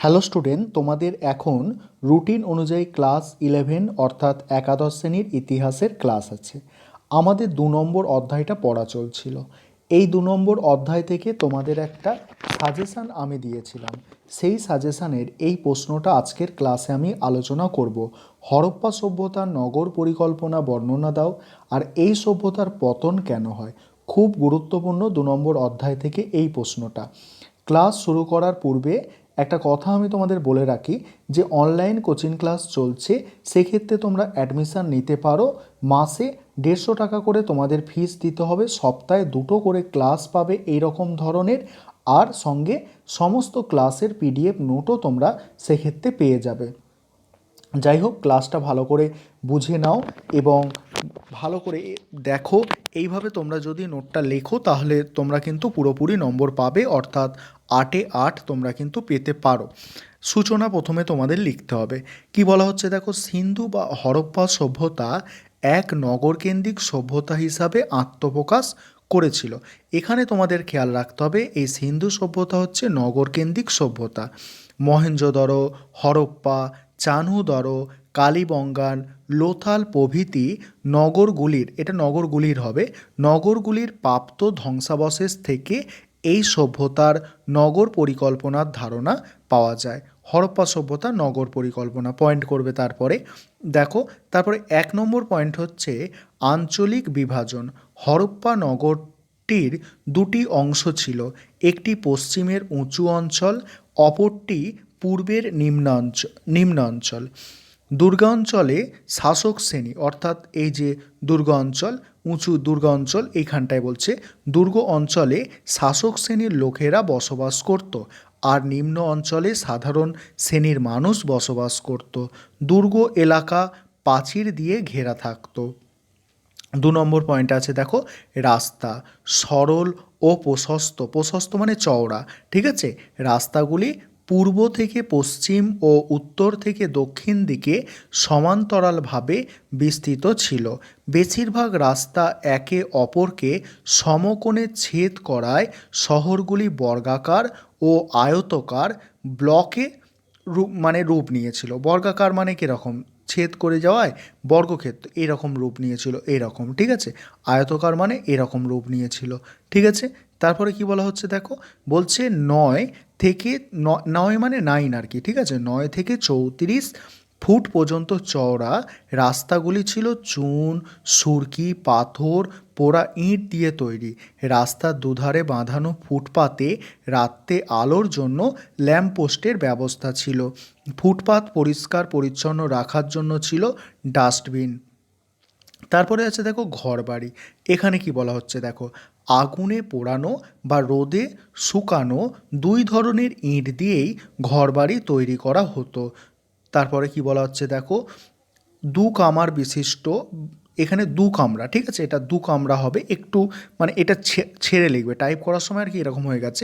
Hello student, তোমাদের এখন routine অনুযায়ী ক্লাস 11 অর্থাৎ একাদশ শ্রেণীর ইতিহাসের ক্লাস আছে। আমাদের 2 নম্বর অধ্যায়টা পড়া চলছিল। এই 2 নম্বর অধ্যায় থেকে তোমাদের একটা সাজেশান আমি দিয়েছিলাম। সেই সাজেশানের এই প্রশ্নটা আজকের ক্লাসে আমি আলোচনা করব। হরপ্পা সভ্যতার নগর পরিকল্পনা বর্ণনা দাও, আর এই সভ্যতার পতন কেন হয়। খুব গুরুত্বপূর্ণ 2 নম্বর অধ্যায় থেকে এই প্রশ্নটা। ক্লাস শুরু করার পূর্বে একটা কথা আমি তোমাদের বলে রাখি যে অনলাইন কোচিং ক্লাস চলছে। সেক্ষেত্রে তোমরা অ্যাডমিশান নিতে পারো। মাসে 150 টাকা করে তোমাদের ফিস দিতে হবে। সপ্তাহে 2টো করে ক্লাস পাবে এই রকম ধরনের, আর সঙ্গে সমস্ত ক্লাসের পিডিএফ নোটও তোমরা সেক্ষেত্রে পেয়ে যাবে। যাই হোক, ক্লাসটা ভালো করে বুঝে নাও এবং ভালো করে দেখো। এইভাবে তোমরা যদি নোটটা লেখো তাহলে তোমরা কিন্তু পুরোপুরি নম্বর পাবে, অর্থাৎ 8-এ 8 তোমরা কিন্তু পেতে পারো। সূচনা প্রথমে তোমাদের লিখতে হবে। কি বলা হচ্ছে দেখো, সিন্ধু বা হরপ্পা সভ্যতা এক নগরকেন্দ্রিক সভ্যতা হিসাবে আত্মপ্রকাশ করেছিল। এখানে তোমাদের খেয়াল রাখতে হবে এই সিন্ধু সভ্যতা হচ্ছে নগরকেন্দ্রিক সভ্যতা। মহেঞ্জোদড়ো, হরপ্পা, চানহুদড়ো, কালীবঙ্গান, লোথাল প্রভৃতি নগরগুলির, এটা নগরগুলির হবে, নগরগুলির প্রাপ্ত ধ্বংসাবশেষ থেকে এই সভ্যতার নগর পরিকল্পনার ধারণা পাওয়া যায়। হরপ্পা সভ্যতা নগর পরিকল্পনা পয়েন্ট করবে। তারপরে দেখো, তারপরে 1 নম্বর পয়েন্ট হচ্ছে আঞ্চলিক বিভাজন। হরপ্পা নগরটির দুটি অংশ ছিল, একটি পশ্চিমের উঁচু অঞ্চল, অপরটি পূর্বের নিম্নাঞ্চল। দুর্গাঞ্চলে শাসক শ্রেণী, অর্থাৎ এই যে দুর্গ অঞ্চল, উঁচু দুর্গ অঞ্চল, এইখানটায় বলছে দুর্গ অঞ্চলে শাসক শ্রেণীর লোকেরা বসবাস করত, আর নিম্ন অঞ্চলে সাধারণ শ্রেণীর মানুষ বসবাস করত। দুর্গ এলাকা প্রাচীর দিয়ে ঘেরা থাকত। 2 নম্বর পয়েন্ট আছে দেখো, রাস্তা সরল ও প্রশস্ত মানে চওড়া, ঠিক আছে। রাস্তাগুলি পূর্ব থেকে পশ্চিম ও উত্তর থেকে দক্ষিণ দিকে সমান্তরালভাবে বিস্তৃত ছিল। বেশিরভাগ রাস্তা একে অপরকে সমকোণে ছেদ করায় শহরগুলি বর্গাকার ও আয়তকার ব্লকে রূপ নিয়েছিল। বর্গাকার মানে কীরকম, ছেদ করে যাওয়ায় বর্গক্ষেত্র এরকম রূপ নিয়েছিল, এরকম, ঠিক আছে। আয়তকার মানে এরকম রূপ নিয়েছিল, ঠিক আছে। তারপরে কি বলা হচ্ছে দেখো, বলছে 9 থেকে 9 মানে 9 আর কি, ঠিক আছে। 9 থেকে 34 ফুট পর্যন্ত চওড়া রাস্তাগুলি ছিল চুন, সুরকি, পাথর, পোড়া ইট দিয়ে তৈরি। রাস্তার দুধারে বাঁধানো ফুটপাতে রাত্রে আলোর জন্য ল্যাম্পপোস্টের ব্যবস্থা ছিল। ফুটপাত পরিষ্কার পরিচ্ছন্ন রাখার জন্য ছিল ডাস্টবিন। তারপরে আছে দেখো ঘরবাড়ি। এখানে কি বলা হচ্ছে দেখো, আগুনে পোড়ানো বা রোদে শুকানো 2 ধরনের ইট দিয়েই ঘরবাড়ি তৈরি করা হতো। তারপরে কি বলা হচ্ছে দেখো, 2 কামার বিশিষ্ট, এখানে 2 কামরা, ঠিক আছে, এটা 2 কামরা হবে, একটু মানে এটা ছেড়ে লিখবে, টাইপ করার সময় আর কি এরকম হয়ে গেছে।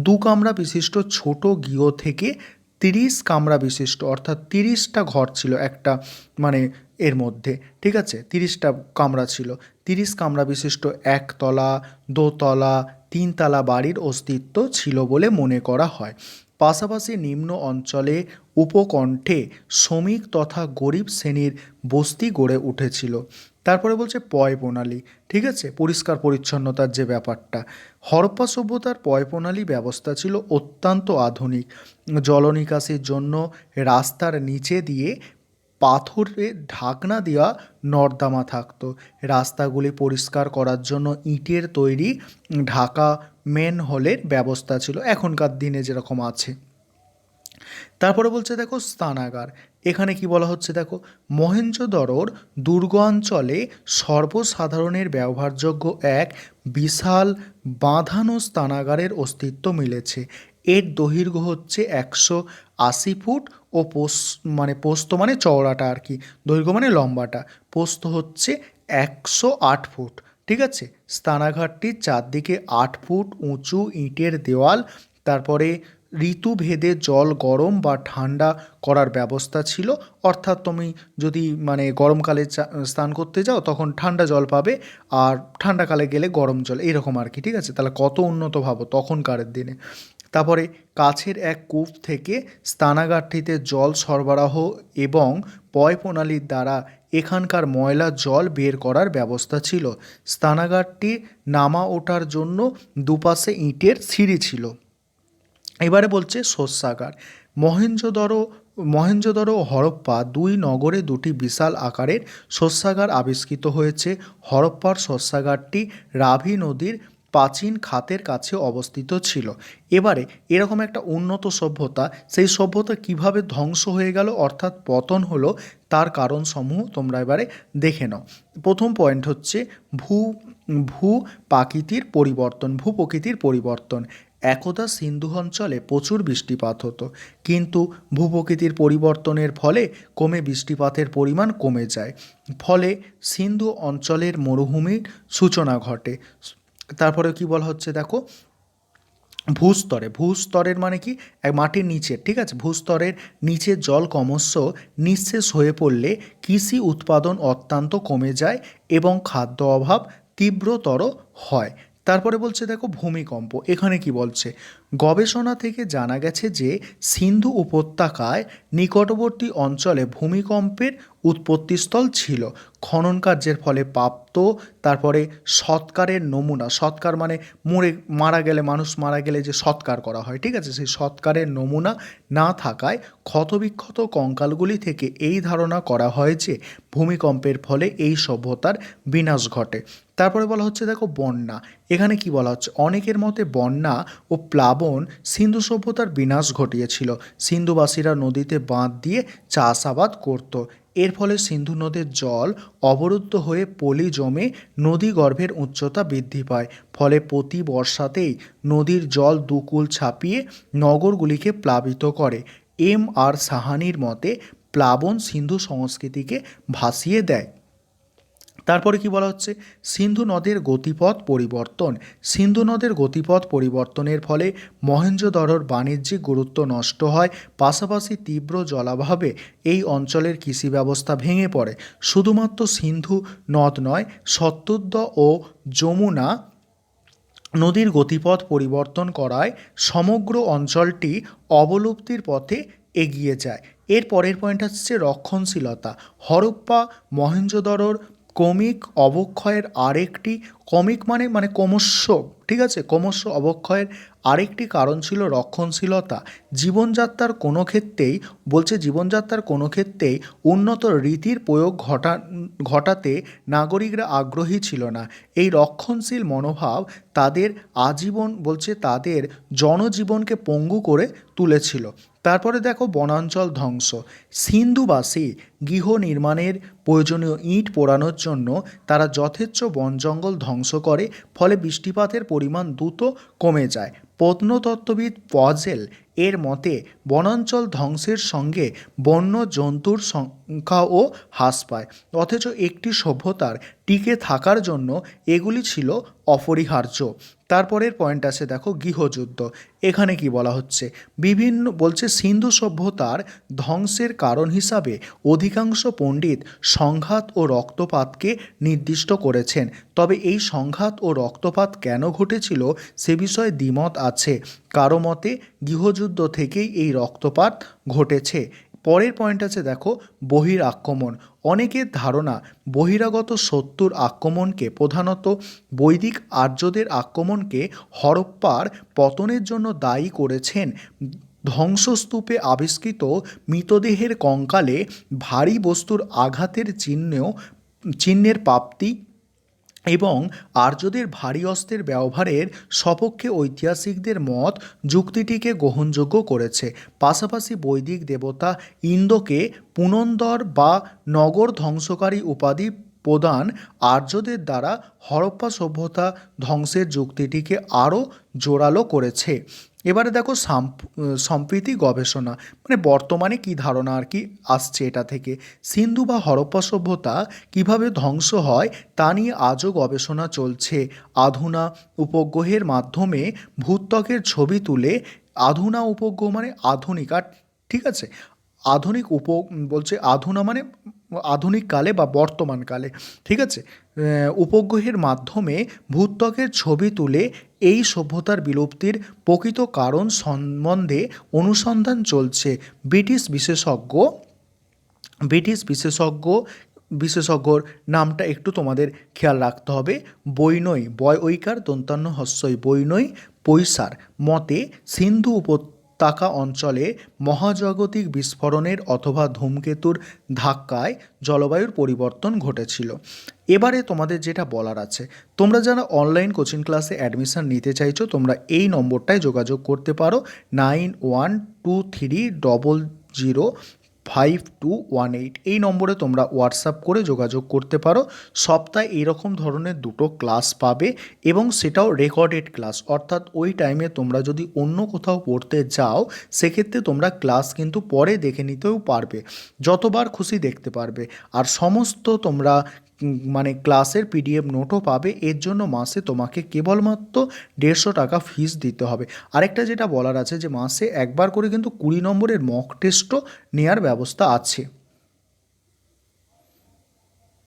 2 কামরা বিশিষ্ট ছোট গৃহ থেকে 30 কামরা বিশিষ্ট, অর্থাৎ 30টা ঘর ছিল একটা মানে এর মধ্যে, ঠিক আছে। 30টা কামরা ছিল। 30 কামরা বিশিষ্ট একতলা, দোতলা, 3 তলা বাড়ির অস্তিত্ব ছিল বলে মনে করা হয়। পাশাপাশি নিম্ন অঞ্চলে উপকণ্ঠে শ্রমিক তথা গরিব শ্রেণীর বস্তি গড়ে উঠেছিল। তারপরে বলছে পয় প্রণালী, ঠিক আছে, পরিষ্কার পরিচ্ছন্নতার যে ব্যাপারটা। হরপ্পা সভ্যতার পয় প্রণালী ব্যবস্থা ছিল অত্যন্ত আধুনিক। জলনিকাশির জন্য রাস্তার নিচে দিয়ে পাথরে ঢাকনা দেওয়া নর্দমা থাকতো। রাস্তাগুলি পরিষ্কার করার জন্য ইটের তৈরি ঢাকা ম্যানহোলের ব্যবস্থা ছিল, এখনকার দিনে যেরকম আছে। তারপরে বলছে দেখো স্নানাগার। এখানে কি বলা হচ্ছে দেখো, মহেঞ্জোদড়োর দুর্গাঞ্চলে সর্বসাধারণের ব্যবহারযোগ্য এক বিশাল বাঁধানো স্নানাগারের অস্তিত্ব মিলেছে। এর দৈর্ঘ্য হচ্ছে 180 ফুট ও প্রস্থ মানে চওড়াটা আর কি, দৈর্ঘ্য মানে লম্বাটা, প্রস্থ হচ্ছে 108 ফুট, ঠিক আছে। স্নানাগারটির চারদিকে 8 ফুট উঁচু ইটের দেওয়াল। তারপরে ঋতুভেদে জল গরম বা ঠান্ডা করার ব্যবস্থা ছিল, অর্থাৎ তুমি যদি মানে গরমকালে স্নান করতে যাও তখন ঠান্ডা জল পাবে, আর ঠান্ডাকালে গেলে গরম জল, এরকম আর কি, ঠিক আছে। তাহলে কত উন্নত ভাবো তখনকার দিনে। তারপরে কাছের এক কূপ থেকে স্নানাগারটিতে জল সরবরাহ এবং পয় প্রণালীর দ্বারা এখানকার ময়লা জল বের করার ব্যবস্থা ছিল। স্নানাগারটি নামা ওঠার জন্য দুপাশে ইটের সিঁড়ি ছিল। এবারে বলছে শস্যাগার। মহেঞ্জোদড়ো ও হরপ্পা দুই নগরে দুটি বিশাল আকারের শস্যাগার আবিষ্কৃত হয়েছে। হরপ্পার শস্যাগারটি রাভি নদীর প্রাচীন খাতের কাছে অবস্থিত ছিল। এবারে এরকম একটা উন্নত সভ্যতা, সেই সভ্যতা কিভাবে ধ্বংস হয়ে গেল অর্থাৎ পতন হলো, তার কারণসমূহ তোমরা এবারে দেখে নাও। প্রথম পয়েন্ট হচ্ছে ভূপ্রকৃতির পরিবর্তন। একদা সিন্ধু অঞ্চলে প্রচুর বৃষ্টিপাত হতো, কিন্তু ভূপ্রকৃতির পরিবর্তনের ফলে বৃষ্টিপাতের পরিমাণ কমে যায়। ফলে সিন্ধু অঞ্চলের মরুভূমির সূচনা ঘটে। তারপরে কি বলা হচ্ছে দেখো, ভূস্তরের মানে কি, মাটির নিচের, ঠিক আছে, ভূস্তরের নিচে জল ক্রমশ নিঃশেষ হয়ে পড়লে কৃষি উৎপাদন অত্যন্ত কমে যায় এবং খাদ্য অভাব তীব্রতর হয়। তারপরে বলছে দেখো ভূমিকম্প। এখানে কি বলছে, গবেষণা থেকে জানা গেছে যে সিন্ধু উপত্যকায় নিকটবর্তী অঞ্চলে ভূমিকম্পের উৎপত্তিস্থল ছিল। খনন কার্যের ফলে প্রাপ্ত তারপরে সৎকারের নমুনা, সৎকার মানে মানুষ মারা গেলে যে সৎকার করা হয়, ঠিক আছে, সেই সৎকারের নমুনা না থাকায় ক্ষতবিক্ষত কঙ্কালগুলি থেকে এই ধারণা করা হয় যে ভূমিকম্পের ফলে এই সভ্যতার বিনাশ ঘটে। তারপরে বলা হচ্ছে দেখো বন্যা। এখানে কি বলা হচ্ছে, অনেকের মতে বন্যা ও প্লাবন সিন্ধু সভ্যতার বিনাশ ঘটিয়েছিল। সিন্ধুবাসীরা নদীতে বাঁধ দিয়ে চাষাবাদ করত। এর ফলে সিন্ধু নদের জল অবরুদ্ধ হয়ে পলি জমে নদী গর্ভের উচ্চতা বৃদ্ধি পায়। ফলে প্রতি বর্ষাতেই নদীর জল দুকুল ছাপিয়ে নগরগুলিকে প্লাবিত করে। আর সাহানির মতে প্লাবন সিন্ধু সংস্কৃতিকে ভাসিয়ে দেয়। তারপরে কি বলা হচ্ছে, সিন্ধু নদের গতিপথ পরিবর্তনের ফলে মহেঞ্জোদড়োর বাণিজ্যিক গুরুত্ব নষ্ট হয়। পাশাপাশি তীব্র জলাভাবে এই অঞ্চলের কৃষি ব্যবস্থা ভেঙে পড়ে। শুধুমাত্র সিন্ধু নদ নয়, সত্তুদ্দ ও যমুনা নদীর গতিপথ পরিবর্তন করায় সমগ্র অঞ্চলটি অবলুপ্তির পথে এগিয়ে যায়। এর পরের পয়েন্ট হচ্ছে রক্ষণশীলতা। হরপ্পা মহেঞ্জোদড়োর ক্রমশ অবক্ষয়ের আরেকটি কারণ ছিল রক্ষণশীলতা। জীবনযাত্রার কোনো ক্ষেত্রেই উন্নত রীতির প্রয়োগ ঘটাতে নাগরিকরা আগ্রহী ছিল না। এই রক্ষণশীল মনোভাব তাদের জনজীবনকে পঙ্গু করে তুলেছিল। তারপরে দেখো বনাঞ্চল ধ্বংস। সিন্ধুবাসী গৃহ নির্মাণের প্রয়োজনীয় ইট পোড়ানোর জন্য তারা যথেচ্ছ বন জঙ্গল ধ্বংস করে। ফলে বৃষ্টিপাতের পরিমাণ দ্রুত কমে যায়। প্রত্নতত্ত্ববিদ পজেল এর মতে বনাঞ্চল ধ্বংসের সঙ্গে বন্য জন্তুর সংখ্যাও হ্রাস পায়, অথচ একটি সভ্যতার টিকে থাকার জন্য এগুলি ছিল অপরিহার্য। তারপরের পয়েন্ট আছে দেখো গৃহযুদ্ধ। এখানে কি বলা হচ্ছে, সিন্ধু সভ্যতার ধ্বংসের কারণ হিসাবে অধিকাংশ পণ্ডিত সংঘাত ও রক্তপাতকে নির্দিষ্ট করেছেন। তবে এই সংঘাত ও রক্তপাত কেন ঘটেছিল সে বিষয়ে দ্বিমত আছে। কারো মতে গৃহযুদ্ধ থেকেই এই রক্তপাত ঘটেছে। পরের পয়েন্ট আছে দেখো বহিরাক্রমণ। অনেকের ধারণা বহিরাগত শত্রুর আক্রমণকে, প্রধানত বৈদিক আর্যদের আক্রমণকে হরপ্পার পতনের জন্য দায়ী করেছেন। ধ্বংসস্তূপে আবিষ্কৃত মৃতদেহের কঙ্কালে ভারী বস্তুর আঘাতের চিহ্নের প্রাপ্তি এবং আর্যদের ভারী অস্ত্রের ব্যবহারের সপক্ষে ঐতিহাসিকদের মত যুক্তিটিকে গ্রহণযোগ্য করেছে। পাশাপাশি বৈদিক দেবতা ইন্দ্রকে পুনন্দর বা নগর ধ্বংসকারী উপাধি প্রদান আর্যদের দ্বারা হরপ্পা সভ্যতা ধ্বংসের যুক্তিটিকে আরও জোরালো করেছে। এবারে দেখো সম্প্রীতি গবেষণা, মানে বর্তমানে কি ধারণা আর কি আসছে এটা থেকে। সিন্ধু বা হরপ্পা সভ্যতা কিভাবে ধ্বংস হয় তা নিয়ে আজও গবেষণা চলছে। আধুনা উপগ্রহের মাধ্যমে ভূত্বকের ছবি তুলে, আধুনা উপগ্রহ মানে আধুনিক, ঠিক আছে, আধুনিক বলছে আধুনা মানে আধুনিক কালে বা বর্তমান কালে, ঠিক আছে। উপগ্রহের মাধ্যমে ভূত্বকের ছবি তুলে এই সভ্যতার বিলুপ্তির প্রকৃত কারণ সম্বন্ধে অনুসন্ধান চলছে। ব্রিটিশ বিশেষজ্ঞর নামটা একটু তোমাদের খেয়াল রাখতে হবে। বৈনয়, বয় ঐকার দন্তান্ন হস্যই, বৈনয় পৈসার মতে সিন্ধু উপত্যকা অঞ্চলে মহাজাগতিক বিস্ফোরণের অথবা ধূমকেতুর ধাক্কায় জলবায়ুর পরিবর্তন ঘটেছিল। এবারে তোমাদের যেটা বলার আছে, তোমরা যারা অনলাইন কোচিং ক্লাসে অ্যাডমিশন নিতে চাইছো তোমরা এই নম্বরটায় যোগাযোগ করতে পারো, 9123005218। এই নম্বরে তোমরা হোয়াটসঅ্যাপ করে যোগাযোগ করতে পারো। সপ্তাহে এইরকম ধরনের 2টো ক্লাস পাবে এবং সেটাও রেকর্ডেড ক্লাস, অর্থাৎ ওই টাইমে তোমরা যদি অন্য কোথাও পড়তে যাও সেক্ষেত্রে তোমরা ক্লাস কিন্তু পরে দেখে নিতেও পারবে, যতবার খুশি দেখতে পারবে। আর সমস্ত তোমরা মানে ক্লাসের পিডিএফ নোটও পাবে। এর জন্য মাসে তোমাকে কেবলমাত্র 150 টাকা ফিস দিতে হবে। আরেকটা যেটা বলার আছে যে মাসে একবার করে কিন্তু 20 নম্বরের মক টেস্টও নেওয়ার ব্যবস্থা আছে।